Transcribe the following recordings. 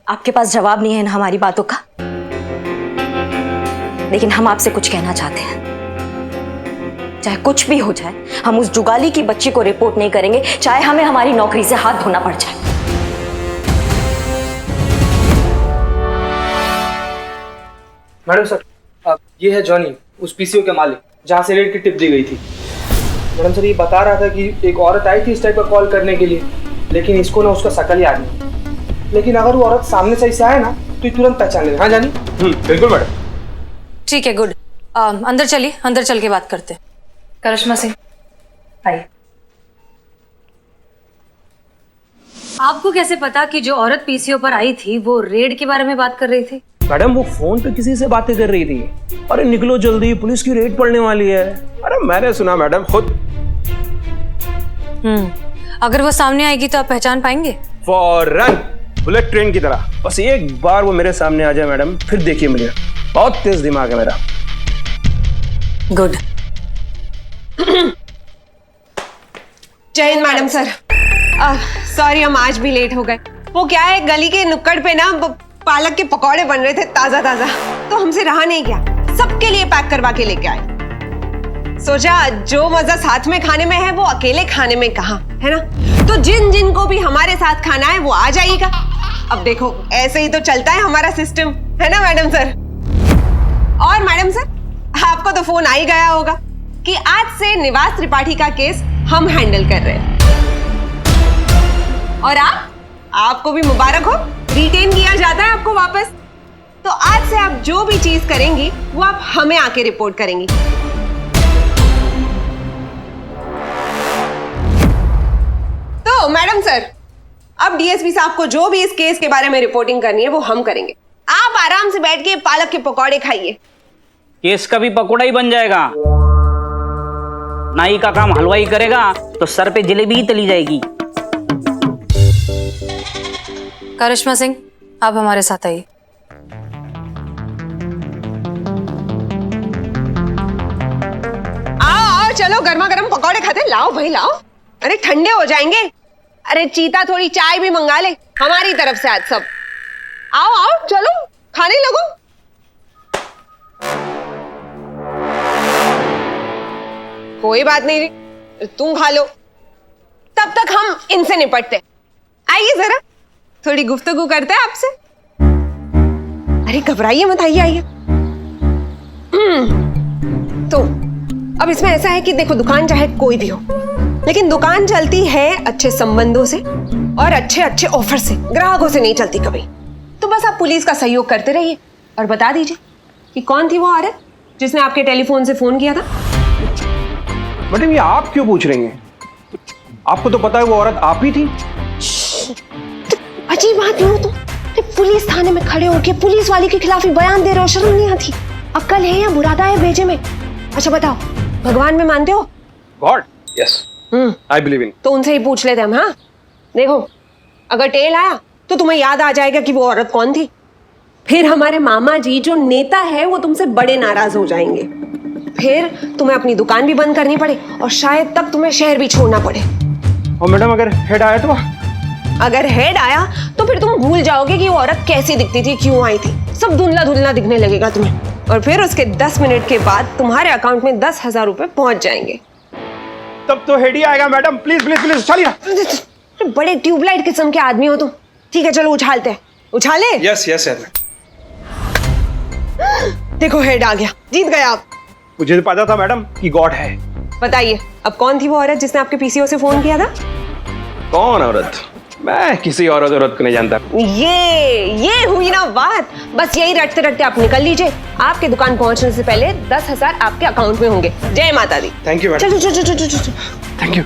आपके पास जवाब नहीं है ना हमारी बातों का, लेकिन हम आपसे कुछ कहना चाहते हैं। चाहे कुछ भी हो जाए, हम उस जुगाली की बच्ची को रिपोर्ट नहीं करेंगे, चाहे हमें हमारी नौकरी से हाथ धोना पड़ जाए। मैडम सर, ये है जॉनी, उस पीसीओ के मालिक जहाँ से रेड की टिप दी गई थी। मैडम सर, ये बता रहा था कि एक औरत आई थी इस टाइप का कॉल करने के लिए, लेकिन इसको ना उसका शकल याद नहीं। लेकिन अगर वो औरत सामने से आए ना तो ये तुरंत पहचान ले। हाँ जानी? बिल्कुल मैडम। ठीक है, गुड। अंदर चलिए, अंदर चल के बात करते हैं। करिश्मा सिंह आइए। आपको कैसे पता कि जो औरत पीसीओ पर आई थी वो रेड के बारे में बात कर रही थी? मैडम वो फोन पे किसी से बातें कर रही थी। अरे निकलो जल्दी, पुलिस की रेड पड़ने वाली है। अरे मैंने सुना मैडम खुद। अगर वो सामने आएगी तो आप पहचान पाएंगे? फौरन, बुलेट ट्रेन की तरह। बस एक बार वो मेरे सामने आ जाए मैडम, फिर देखिए मुझे। बहुत तेज दिमाग है मेरा। गुड। जय हिंद मैडम सर। सॉरी हम आज भी लेट हो गए। वो क्या है, गली के नुक्कड़ पे ना पालक के पकौड़े बन रहे थे ताजा ताजा, तो हमसे रहा नहीं गया, सबके लिए पैक करवा के लेके आए। सोचा जो मजा साथ में खाने में है वो अकेले खाने में कहाँ है ना, तो जिन जिन को भी हमारे साथ खाना है वो आ जाइएगा। अब देखो ऐसे ही तो चलता है हमारा सिस्टम, है ना मैडम सर? और मैडम सर, आपको तो फोन आ ही गया होगा कि आज से निवास त्रिपाठी का केस हम हैंडल कर रहे हैं। और आपको भी मुबारक हो, रिटेन किया जाता है आपको वापस। तो आज से आप जो भी चीज करेंगी वो आप हमें आके रिपोर्ट करेंगी। तो मैडम सर, अब डीएसपी साहब को जो भी इस केस के बारे में रिपोर्टिंग करनी है वो हम करेंगे। आप आराम से बैठ के पालक के पकौड़े खाइए। केस का भी पकौड़ा ही बन जाएगा। नाई का काम हलवाई करेगा तो सर पे जलेबी ही तली जाएगी। करिश्मा सिंह, आप हमारे साथ आइए। आओ चलो, गर्मा गर्म पकौड़े खाते। लाओ भाई लाओ, अरे ठंडे हो जाएंगे। अरे चीता थोड़ी चाय भी मंगा ले हमारी तरफ से आज सब। आओ आओ चलो खाने लगो। कोई बात नहीं, तुम खा लो, तब तक हम इनसे निपटते। आइए जरा, थोड़ी गुफ्तगू करते हैं आपसे। अरे घबराइए मत, आइए आइए। तो अब इसमें ऐसा है कि देखो, दुकान चाहे कोई भी हो, लेकिन दुकान चलती है अच्छे संबंधों से और अच्छे अच्छे ऑफर से, ग्राहकों से नहीं चलती कभी। तो बस आप पुलिस का सहयोग करते रहिए और बता दीजिए कि कौन थी वो औरत जिसने आपके टेलीफोन से फोन किया था। मैडम ये आप क्यों पूछ रही हैं? आपको तो पता है वो औरत आप ही थी। अजीब बात नहीं हो तुम, पुलिस थाने में खड़े होके पुलिस वाले के खिलाफ ही बयान दे रहे हो, शर्म नहीं आती? अक्ल है या बुरादा है भेजे में? अच्छा बताओ, भगवान में मानते हो? God, yes, I believe in. तो उनसे ही पूछ लेते हम। हाँ देखो, अगर टेल आया तो तुम्हें याद आ जाएगा कि वो औरत कौन थी। फिर हमारे मामा जी जो नेता है वो तुमसे बड़े नाराज हो जाएंगे। फिर तुम्हें अपनी दुकान भी बंद करनी पड़े और शायद तब तुम्हें शहर भी छोड़ना पड़े। और मैडम अगर हेड आया तो? अगर हेड आया तो फिर तुम भूल जाओगे कि वो औरत कैसी दिखती थी, क्यों आई थी। सब धुंधला धुंधला दिखने लगेगा तुम्हें, और फिर उसके 10 मिनट के बाद तुम्हारे अकाउंट में 10,000 रुपए पहुंच जाएंगे। तब तो हेड ही आएगा मैडम। प्लीज प्लीज प्लीज चलिए। बड़े ट्यूबलाइट किस्म के आदमी हो तुम। ठीक है चलो उछालते हैं। उछाले? Yes yes yes. देखो हेड आ गया, जीत गए आप। मुझे तो पता था मैडम कि गॉड है। बताइए अब कौन थी वो औरत जिसने आपके पीसीओ से फोन किया था? कौन औरत? मैं किसी औरत को नहीं जानता। ये हुई ना बात। बस यही रटते रटते आप निकल लीजिए। आपके दुकान पहुंचने से पहले 10,000 आपके अकाउंट में होंगे। जय माता दी। Thank you madam. चलो चलो चलो चलो। Thank you.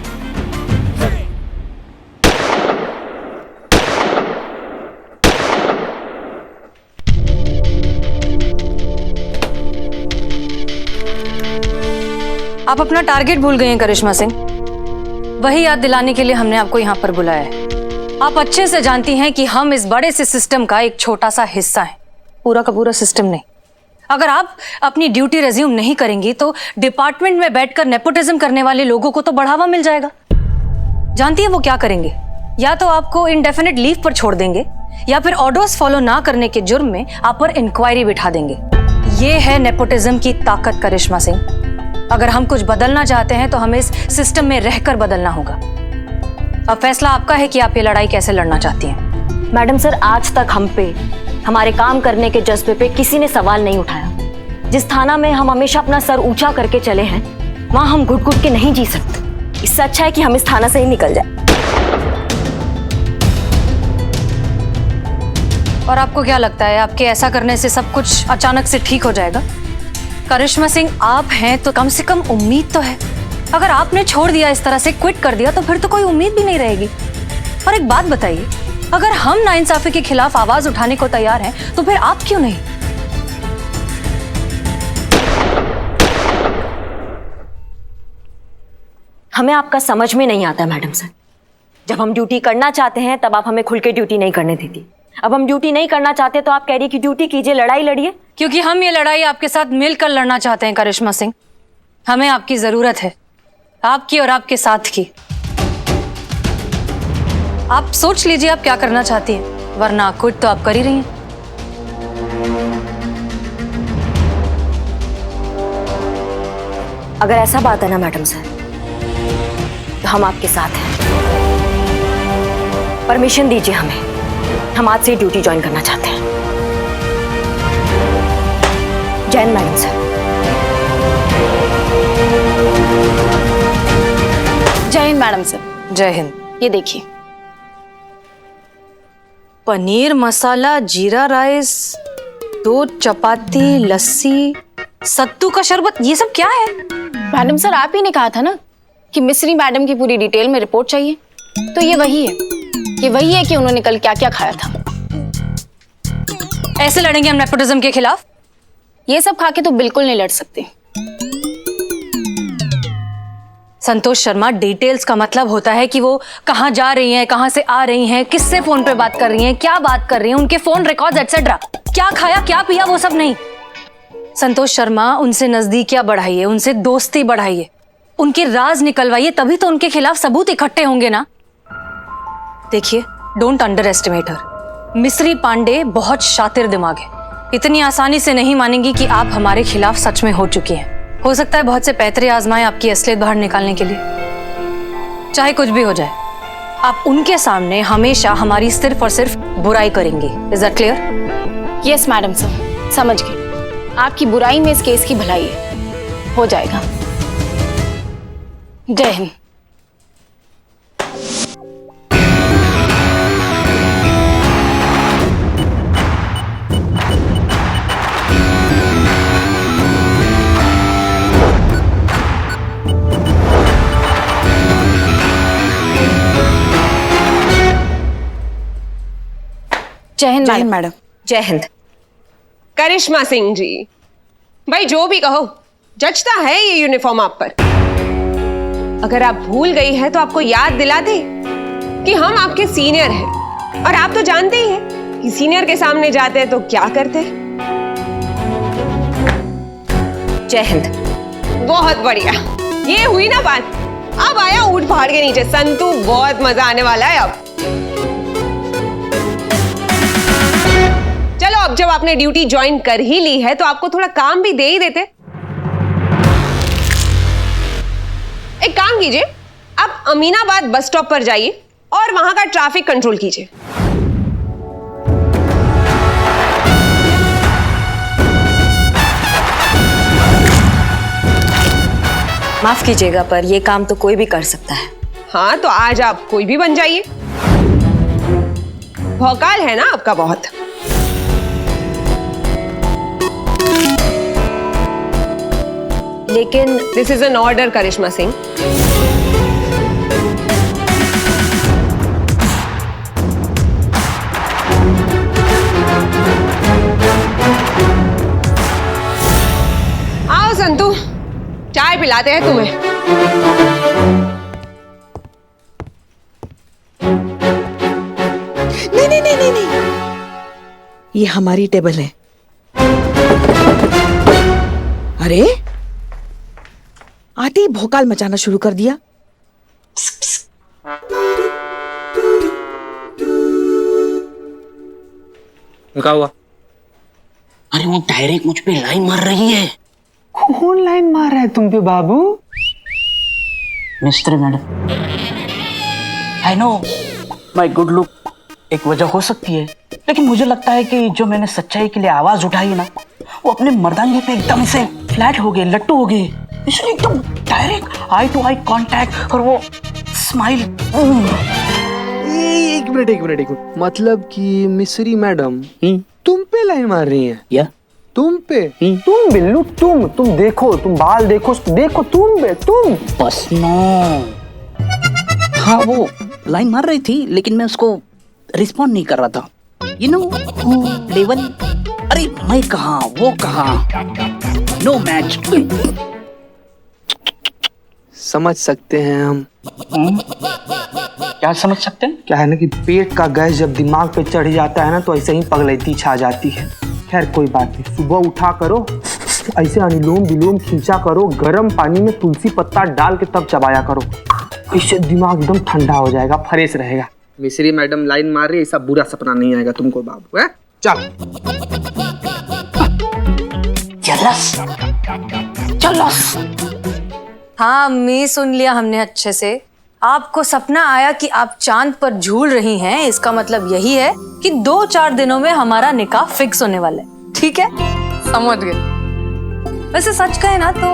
आप अपना टारगेट भूल गए हैं करिश्मा सिंह। वही याद दिलाने के लिए हमने आपको यहाँ पर बुलाया है। आप अच्छे से जानती हैं कि हम इस बड़े से सिस्टम का एक छोटा सा हिस्सा है, पूरा का पूरा सिस्टम नहीं। अगर आप अपनी ड्यूटी रिज्यूम नहीं करेंगी तो डिपार्टमेंट में बैठकर नेपोटिज्म करने वाले लोगों को तो बढ़ावा मिल जाएगा। जानती है वो क्या करेंगे? या तो आपको इंडेफिनिट लीव पर छोड़ देंगे या फिर ऑर्डर्स फॉलो ना करने के जुर्म में आप पर इंक्वायरी बिठा देंगे। ये है नेपोटिज्म की ताकत करिश्मा सिंह। अगर हम कुछ बदलना चाहते हैं तो हमें इस सिस्टम में रहकर बदलना होगा। अब फैसला आपका है कि आप ये लड़ाई कैसे लड़ना चाहती हैं। मैडम सर, आज तक हम पे, हमारे काम करने के जज्बे पे किसी ने सवाल नहीं उठाया। जिस थाना में हम हमेशा अपना सर ऊंचा करके चले हैं, वहां हम घुट घुट के नहीं जी सकते। इससे अच्छा है कि हम इस थाना से ही निकल जाए। और आपको क्या लगता है आपके ऐसा करने से सब कुछ अचानक से ठीक हो जाएगा? करिश्मा सिंह, आप हैं तो कम से कम उम्मीद तो है। अगर आपने छोड़ दिया, इस तरह से क्विट कर दिया, तो फिर तो कोई उम्मीद भी नहीं रहेगी। और एक बात बताइए, अगर हम नाइंसाफी के खिलाफ आवाज उठाने को तैयार हैं, तो फिर आप क्यों नहीं? हमें आपका समझ में नहीं आता मैडम सर। जब हम ड्यूटी करना चाहते हैं तब आप हमें खुल के ड्यूटी नहीं करने देती। अब हम ड्यूटी नहीं करना चाहते तो आप कह रही कि ड्यूटी कीजिए, लड़ाई लड़िए। क्योंकि हम ये लड़ाई आपके साथ मिलकर लड़ना चाहते हैं करिश्मा सिंह। हमें आपकी जरूरत है, आपकी और आपके साथ की। आप सोच लीजिए आप क्या करना चाहती हैं, वरना क्विट तो आप कर ही रही हैं। अगर ऐसा बात है ना मैडम सर, तो हम आपके साथ हैं। परमिशन दीजिए हमें, हम आज से ड्यूटी ज्वाइन करना चाहते हैं। जय हिंद मैडम सर। जय हिंद मैडम सर। जय हिंद। ये देखिए, पनीर मसाला, जीरा राइस, 2 चपाती, लस्सी, सत्तू का शरबत, ये सब क्या है? मैडम सर आप ही ने कहा था ना कि मिस्री मैडम की पूरी डिटेल में रिपोर्ट चाहिए, तो ये वही है। ये वही है कि उन्होंने कल क्या क्या खाया था। ऐसे लड़ेंगे हम नेपोटिज्म के खिलाफ? ये सब खा के तो बिल्कुल नहीं लड़ सकते। संतोष शर्मा, डिटेल्स का मतलब होता है कि वो कहाँ जा रही हैं, कहाँ से आ रही हैं, किससे फोन पे बात कर रही हैं, क्या बात कर रही हैं, उनके फोन रिकॉर्ड्स एटसेट्रा। क्या खाया, क्या पिया, वो सब नहीं। संतोष शर्मा, उनसे नजदीकियां बढ़ाइए, उनसे दोस्ती बढ़ाइए, उनके राज निकलवाइए, तभी तो उनके खिलाफ सबूत इकट्ठे होंगे ना। देखिए, डोंट अंडर एस्टिमेट हर। मिस्री पांडे बहुत शातिर दिमाग है। इतनी आसानी से नहीं मानेंगी कि आप हमारे खिलाफ सच में हो चुकी हैं। हो सकता है बहुत से पैतरे आजमाएं आपकी असलियत बाहर निकालने के लिए। चाहे कुछ भी हो जाए, आप उनके सामने हमेशा हमारी सिर्फ और सिर्फ बुराई करेंगे। Is that clear? Yes madam sir, समझ गई। आपकी बुराई में इस केस की भलाई है। हो जाएगा। जय हिंद। जय हिंद मैडम। जय हिंद। करिश्मा सिंह जी, भाई जो भी कहो, जचता है ये यूनिफॉर्म आप पर। अगर आप भूल गई हैं तो आपको याद दिला दे कि हम आपके सीनियर हैं, और आप तो जानते ही हैं कि सीनियर के सामने जाते हैं तो क्या करते हैं। जय हिंद। बहुत बढ़िया, ये हुई ना बात। अब आया ऊंट पहाड़ के नीचे संतू, बहुत मजा आने वाला है अब। चलो, अब जब आपने ड्यूटी ज्वाइन कर ही ली है तो आपको थोड़ा काम भी दे ही देते। एक काम कीजिए, आप अमीनाबाद बस स्टॉप पर जाइए और वहां का ट्रैफिक कंट्रोल कीजिए। माफ कीजिएगा, पर यह काम तो कोई भी कर सकता है। हाँ, तो आज आप कोई भी बन जाइए। भौकाल है ना आपका बहुत। लेकिन दिस इज एन ऑर्डर करिश्मा सिंह। आओ संतू, चाय पिलाते हैं तुम्हें। नहीं नहीं नहीं नहीं नहीं, ये हमारी टेबल है। अरे आते ही भौकाल मचाना शुरू कर दिया। क्या हुआ? अरे वो डायरेक्ट मुझ पे लाइन मार रही है। कौन लाइन मार रहा है तुम पे बाबू? Mister madam, I know my good look एक वजह हो सकती है, लेकिन मुझे लगता है कि जो मैंने सच्चाई के लिए आवाज उठाई है ना, वो अपने मर्दांगे पे एकदम से फ्लैट हो गए, लट्टू हो गए। इसलिए एकदम direct eye to eye contact और वो स्माइल। एक मिनट। मतलब कि मिस्री मैडम तुम पे लाइन मार रही हैं? या तुम पे? तुम बिल्लू, तुम देखो, तुम बाल देखो तुम पे, तुम बस नो। हाँ वो लाइन मार रही थी, लेकिन मैं उसको रिस्पॉन्ड नहीं कर रहा था। You know level. अरे मैं कहाँ वो कहाँ, नो मैच। समझ सकते हैं हम। क्या समझ सकते हैं? क्या है ना कि पेट का गैस जब दिमाग पे चढ़ जाता है ना, तो ऐसे ही पगलैती छा जाती है। खैर कोई बात नहीं, सुबह उठा करो, ऐसे अनुलोम विलोम खींचा करो, गर्म पानी में तुलसी पत्ता डाल के तब चबाया करो, इससे दिमाग एकदम ठंडा हो जाएगा, फ्रेश रहेगा। मिस्री मैडम लाइन मार रही है, ऐसा बुरा सपना नहीं आएगा तुमको बाबू। है चल चलस। हाँ अम्मी, सुन लिया हमने अच्छे से। आपको सपना आया कि आप चांद पर झूल रही हैं, इसका मतलब यही है कि 2-4 दिनों में हमारा निकाह फिक्स होने वाला है। ठीक है, समझ गए। वैसे सच कहे ना तो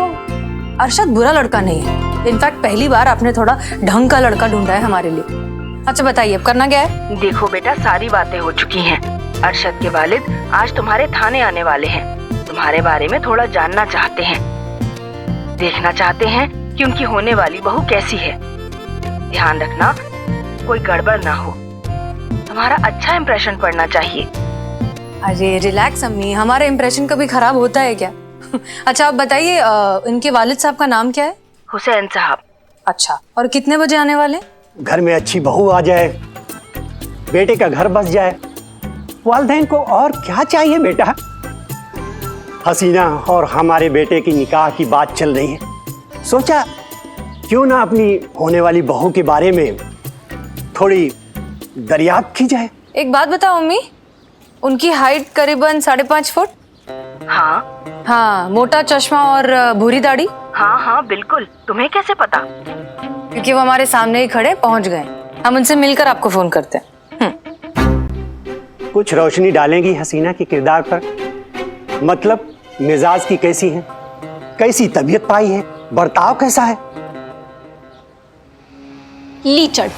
अरशद बुरा लड़का नहीं है। इनफैक्ट पहली बार आपने थोड़ा ढंग का लड़का ढूंढा है हमारे लिए। अच्छा बताइए, अब करना क्या है? देखो बेटा, सारी बातें हो चुकी हैं। अरशद के वालिद आज तुम्हारे थाने आने वाले हैं। तुम्हारे बारे में थोड़ा जानना चाहते हैं, देखना चाहते हैं कि उनकी होने वाली बहू कैसी है। ध्यान रखना कोई गड़बड़ ना हो, तुम्हारा अच्छा इंप्रेशन पड़ना चाहिए। अरे रिलैक्स अम्मी, हमारा इंप्रेशन कभी खराब होता है क्या? अच्छा आप बताइए, इनके वालिद साहब का नाम क्या है? हुसैन साहब। अच्छा, और कितने बजे आने वाले? घर में अच्छी बहू आ जाए, बेटे का घर बस जाए, वालिदैन को और क्या चाहिए बेटा। हसीना और हमारे बेटे की निकाह की बात चल रही है, सोचा क्यों ना अपनी होने वाली बहू के बारे में थोड़ी दरियाफ्त की जाए। एक बात बताओ अम्मी, उनकी हाइट करीबन 5.5 फुट? हाँ, मोटा चश्मा और भूरी दाढ़ी? हाँ बिल्कुल। तुम्हें कैसे पता? क्योंकि वो हमारे सामने ही खड़े पहुंच गए। हम उनसे मिलकर आपको फोन करते हैं। कुछ रोशनी डालेंगी हसीना के किरदार पर? मतलब मिजाज की कैसी है, कैसी तबीयत पाई है, बर्ताव कैसा है? लीचड़,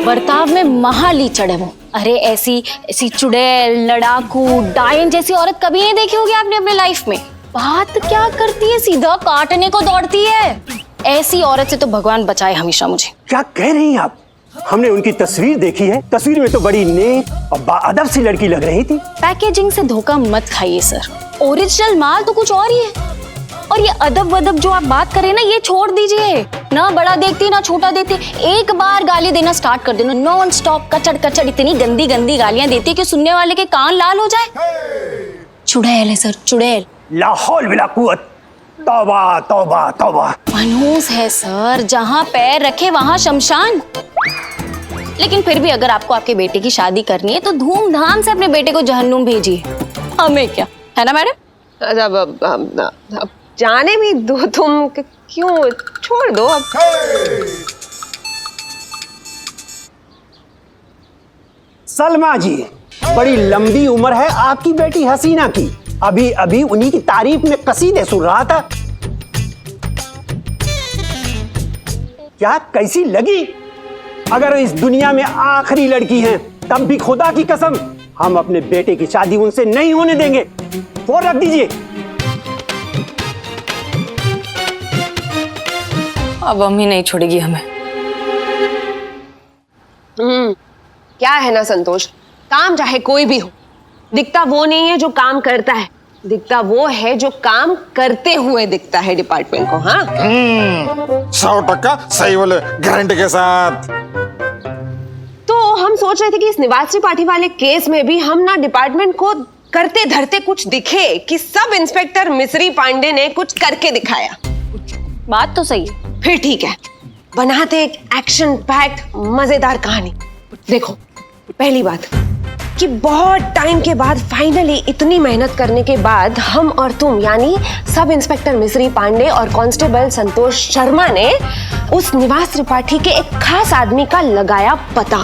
बर्ताव में महा लीचड़ है वो। अरे ऐसी चुड़ैल, लड़ाकू, डायन जैसी औरत कभी नहीं देखी होगी आपने अपने लाइफ में। बात क्या करती है, सीधा काटने को दौड़ती है। ऐसी औरत से तो भगवान बचाए हमेशा मुझे। क्या कह रही हैं आप? हमने उनकी तस्वीर देखी है, तस्वीर में तो बड़ी नेक और बाअदब सी लड़की लग रही थी। पैकेजिंग से धोखा मत खाइए सर, ओरिजिनल माल तो कुछ और ही है। और ये अदब वदब जो आप बात करें ना, ये छोड़ दीजिए ना। बड़ा देखती ना छोटा देखती, एक बार गाली देना स्टार्ट कर देना, नॉन स्टॉप कचड़ कचड़ इतनी गंदी गंदी गालियां देती कि सुनने वाले के कान लाल हो जाए। चुड़ैल है सर, चुड़ैल। ला हौल बिला कुव्वत, तौबा तौबा तौबा। मनहूस है सर, जहाँ पैर रखे वहाँ शमशान। लेकिन फिर भी अगर आपको आपके बेटे की शादी करनी है तो धूमधाम से अपने बेटे को जहन्नुम भेजिए, हमें क्या है ना मैडम? अब जाने भी दो तुम, क्यों छोड़ दो अब। सलमा जी, बड़ी लंबी उम्र है आपकी बेटी हसीना की। अभी अभी उन्हीं की तारीफ में कसीदे सुन रहा था। क्या कैसी लगी? अगर इस दुनिया में आखिरी लड़की हैं, तब भी खुदा की कसम हम अपने बेटे की शादी उनसे नहीं होने देंगे। फोन रख दीजिए। अब अम्मी नहीं छोड़ेगी हमें। क्या है ना संतोष, काम चाहे कोई भी हो, दिखता वो नहीं है जो काम करता है, दिखता वो है जो काम करते हुए दिखता है डिपार्टमेंट को। हाँ 100% सही बोले, गारंटी के साथ। तो हम सोच रहे थे कि इस निवास त्रिपाठी वाले केस में भी हम ना डिपार्टमेंट को करते धरते कुछ दिखे कि सब इंस्पेक्टर मिस्री पांडे ने कुछ करके दिखाया। बात तो सही है। फिर ठीक है, बनाते एक एक्शन पैक्ड मजेदार कहानी। देखो पहली बात कि बहुत टाइम के बाद फाइनली इतनी मेहनत करने के बाद हम और तुम यानी सब इंस्पेक्टर मिश्री पांडे और कांस्टेबल संतोष शर्मा ने उस निवास त्रिपाठी के एक खास आदमी का लगाया पता।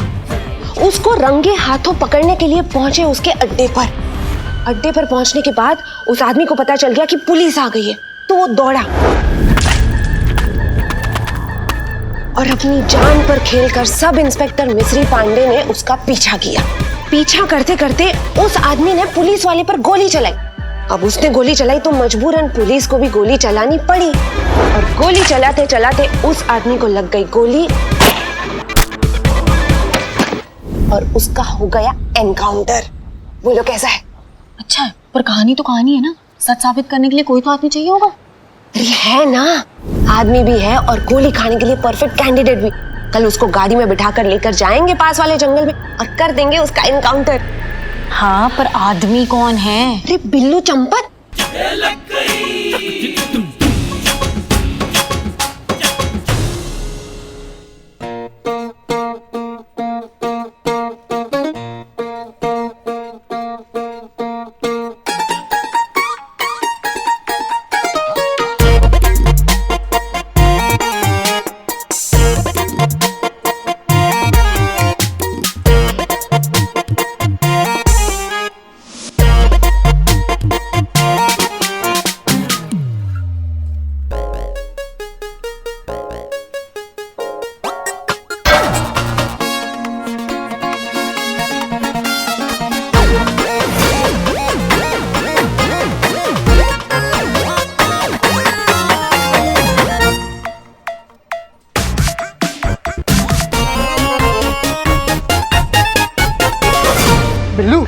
उसको रंगे हाथों पकड़ने के लिए पहुंचे उसके अड्डे पर। अड्डे पर पहुंचने के बाद उस आदमी को पता चल गया कि पुलिस आ गई है, तो वो दौड़ा और अपनी जान पर खेलकर सब इंस्पेक्टर मिश्री पांडे ने उसका पीछा किया। पीछा करते करते उस आदमी ने पुलिस वाले पर गोली चलाई। अब उसने गोली चलाई तो मजबूरन पुलिस को भी गोली चलानी पड़ी और गोली चलाते चलाते उस आदमी को लग गई गोली और उसका हो गया एनकाउंटर। बोलो कैसा है? अच्छा है, पर कहानी तो कहानी है ना, सच साबित करने के लिए कोई तो आदमी चाहिए होगा। अरे है ना, आदमी भी है और गोली खाने के लिए परफेक्ट कैंडिडेट भी। कल उसको गाड़ी में बिठाकर लेकर जाएंगे पास वाले जंगल में और कर देंगे उसका एनकाउंटर। हाँ, पर आदमी कौन है? अरे बिल्लू चंपत। बिल्लू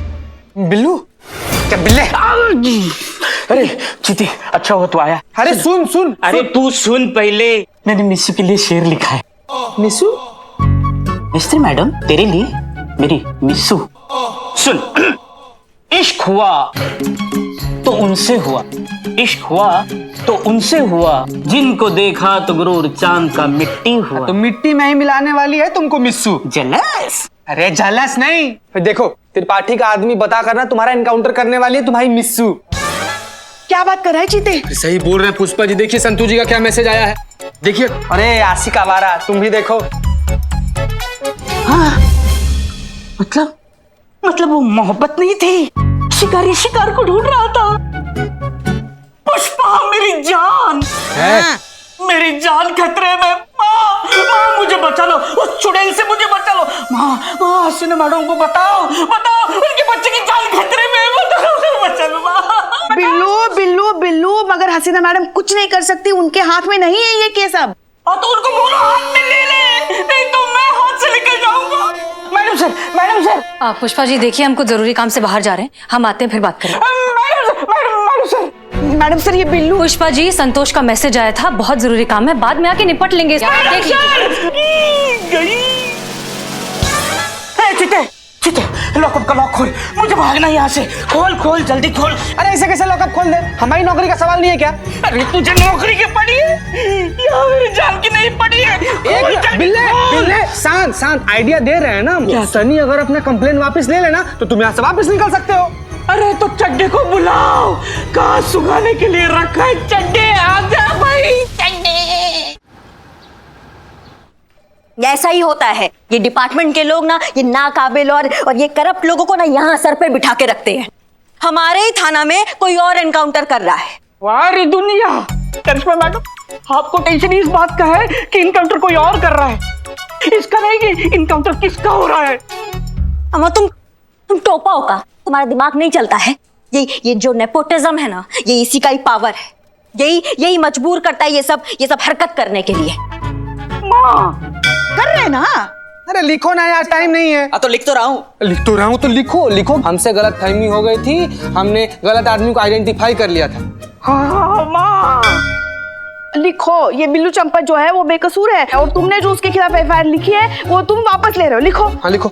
बिल्लू क्या बिल्ले? अरे चीते, अच्छा हुआ तू आया। अरे सुन सुन। अरे तू सुन पहले, मैंने मिस्सू के लिए शेर लिखा है। मिस्सू? मिस्त्री मैडम, तेरे लिए मेरी मिस्सू। सुन, इश्क हुआ तो उनसे हुआ, इश्क हुआ तो उनसे हुआ, जिनको देखा तो गुरूर चांद का मिट्टी हुआ। तो मिट्टी में ही मिलाने वाली है तुमको मिस्सू। जलस? अरे जलस नहीं, फिर देखो त्रिपाठी का आदमी बता करना तुम्हारा एनकाउंटर करने वाली है तुम्हारी मिस्सू। क्या बात कर रहा है चीते? सही बोल रहे हैं पुष्पा जी। देखिए संतू जी का क्या मैसेज आया है, देखिए। अरे आशिक आवारा, तुम भी देखो। हाँ, मतलब वो मोहब्बत नहीं थी, शिकारी शिकार को ढूंढ रहा था। पुष्पा मेरी जान है? मेरी जान खतरे में। माँ मुझे बचा लो, उस चुड़ैल से मुझे बचा लो। माँ हसीना मैडम को बताओ उनके बच्चे की जान खतरे में है, बचा लो माँ। बिल्लू, मगर हसीना मैडम कुछ नहीं कर सकती, उनके हाथ में नहीं है ये केस अब। तो उनको बोलो हाथ में ले ले, नहीं तो मैं हाथ से निकल जाऊंगा। Madam sir. पुष्पा जी देखिए, हमको जरूरी काम से बाहर जा रहे हैं, हम आते हैं फिर बात करें। मैडम सर, ये बिल्लू। पुष्पा जी, संतोष का मैसेज आया था, बहुत जरूरी काम है, बाद में आके निपट लेंगे। देख लीजिए। चीते, लॉकअप का लॉक खोल, मुझे भागना है यहाँ से। खोल जल्दी खोल। अरे ऐसे कैसे लॉकअप खोल दे? हमारी नौकरी का सवाल नहीं है क्या? अरे तुझे नौकरी की पड़ी है, यहाँ मेरी जान की नहीं पड़ी है। एक बिल्ले शांत आइडिया दे रहे हैं ना हम। सनी अगर अपना कंप्लेन वापस ले लेना तो तुम यहाँ से वापस निकल सकते हो। अरे तो चड्डे को बुलाओ, कहाँ सुखाने के लिए रखा है चड्डे, आजा भाई चड्डे। ऐसा ही होता है, ये डिपार्टमेंट के लोग ना, ये नाकाबिल और ये करप्ट लोगों को ना यहाँ सर पे बिठा के रखते हैं। हमारे ही थाना में कोई और एनकाउंटर कर रहा है। वाह दुनिया, करिश्मा मैडम, आपको टेंशन इस बात का है कि इनकाउंटर कोई और कर रहा है, इसका नहीं कि इनकाउंटर किसका हो रहा है। अम्मा तुम टोपा हो का? तुम्हारा दिमाग नहीं चलता है? ये जो नेपोटिज्म है ना, ये इसी का ही पावर है। यही मजबूर करता है ये सब हरकत करने के लिए। माँ कर रहे हैं ना। अरे लिखो ना यार, टाइम नहीं है। तो लिख तो रहा हूँ तो लिखो। हमसे गलत फहमी हो गई थी, हमने गलत आदमी को आइडेंटिफाई कर लिया था। हाँ माँ लिखो, ये बिल्लू चंपत जो है वो बेकसूर है और तुमने जो उसके खिलाफ एफआईआर लिखी है वो तुम वापस ले रहे हो। लिखो। हाँ लिखो।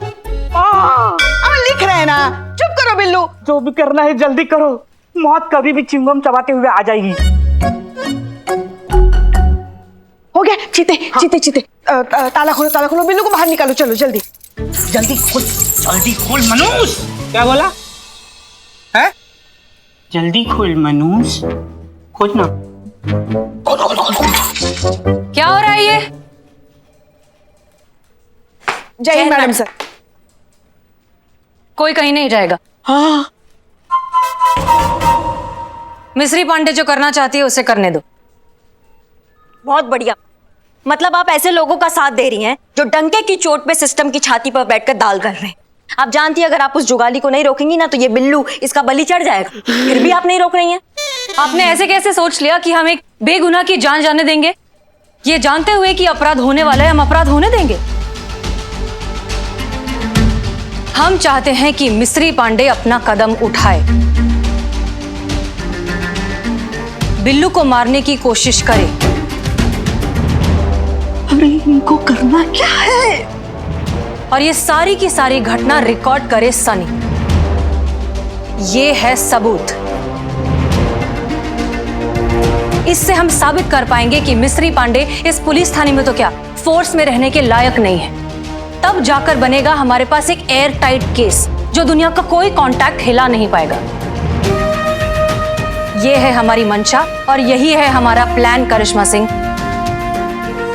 लिख रहे हैं ना, चुप करो बिल्लू। जो भी करना है जल्दी करो, मौत कभी भी चिंगम चबाते हुए आ जाएगी। हो गया। चीते ताला खोलो बिल्लू को बाहर निकालो, चलो जल्दी। जल्दी खोल मनोज। क्या बोला है? जल्दी खोल मनोज, खोल ना। क्या हो रहा है ये? जय हिंद मैडम सर। कोई कहीं नहीं जाएगा। हाँ मिस्री पांडे जो करना चाहती है उसे करने दो। बहुत बढ़िया। मतलब आप ऐसे लोगों का साथ दे रही हैं जो डंके की चोट पे सिस्टम की छाती पर बैठकर दाल कर रहे हैं। आप जानती है अगर आप उस जुगाली को नहीं रोकेंगी ना तो ये बिल्लू इसका बलि चढ़ जाएगा। फिर भी आप नहीं रोक रही हैं। आपने ऐसे कैसे सोच लिया कि हम एक बेगुनाह की जान जाने देंगे? ये जानते हुए कि अपराध होने वाला है, हम अपराध होने देंगे? हम चाहते हैं कि मिस्री पांडे अपना कदम उठाए, बिल्लू को मारने की कोशिश करे। अरे इनको करना क्या है? और ये सारी की सारी घटना रिकॉर्ड करे सनी। ये है सबूत। इससे हम साबित कर पाएंगे कि मिस्री पांडे इस पुलिस थाने में तो क्या फोर्स में रहने के लायक नहीं है। तब जाकर बनेगा हमारे पास एक एयर टाइट केस जो दुनिया का कोई कांटेक्ट हिला नहीं पाएगा। ये है हमारी मंशा और यही है हमारा प्लान करिश्मा सिंह।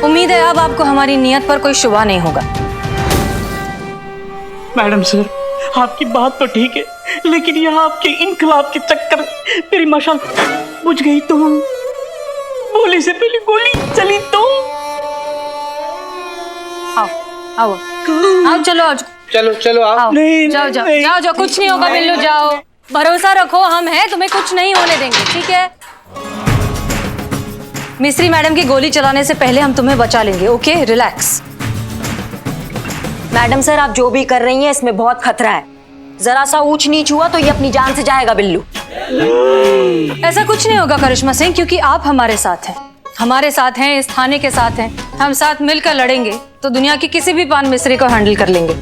उम्मीद है अब आपको हमारी नियत पर कोई शुबा नहीं होगा। मैडम सर, आपकी बात तो ठीक है, लेकिन यहाँ आपके इनकलाब के चक्कर में मेरी मशाल बुझ गई तो गोली से पहले गोली चली तो। आओ आओ आओ, चलो आओ, चलो आओ। आओ। नहीं, जाओ जाओ नहीं, जाओ जाओ, कुछ नहीं होगा बिल्लू, जाओ। भरोसा रखो, हम हैं, तुम्हें कुछ नहीं होने देंगे, ठीक है? मिस्री मैडम की गोली चलाने से पहले हम तुम्हें बचा लेंगे, ओके? रिलैक्स। मैडम सर आप जो भी कर रही हैं इसमें बहुत खतरा है। जरा सा ऊंच नीच हुआ तो ये अपनी जान से जाएगा बिल्लू। ऐसा कुछ नहीं होगा करिश्मा सिंह, क्योंकि आप हमारे साथ हैं, हमारे साथ हैं, इस थाने के साथ हैं। हम साथ मिलकर लड़ेंगे तो दुनिया की किसी भी पान मिस्री को हैंडल कर लेंगे।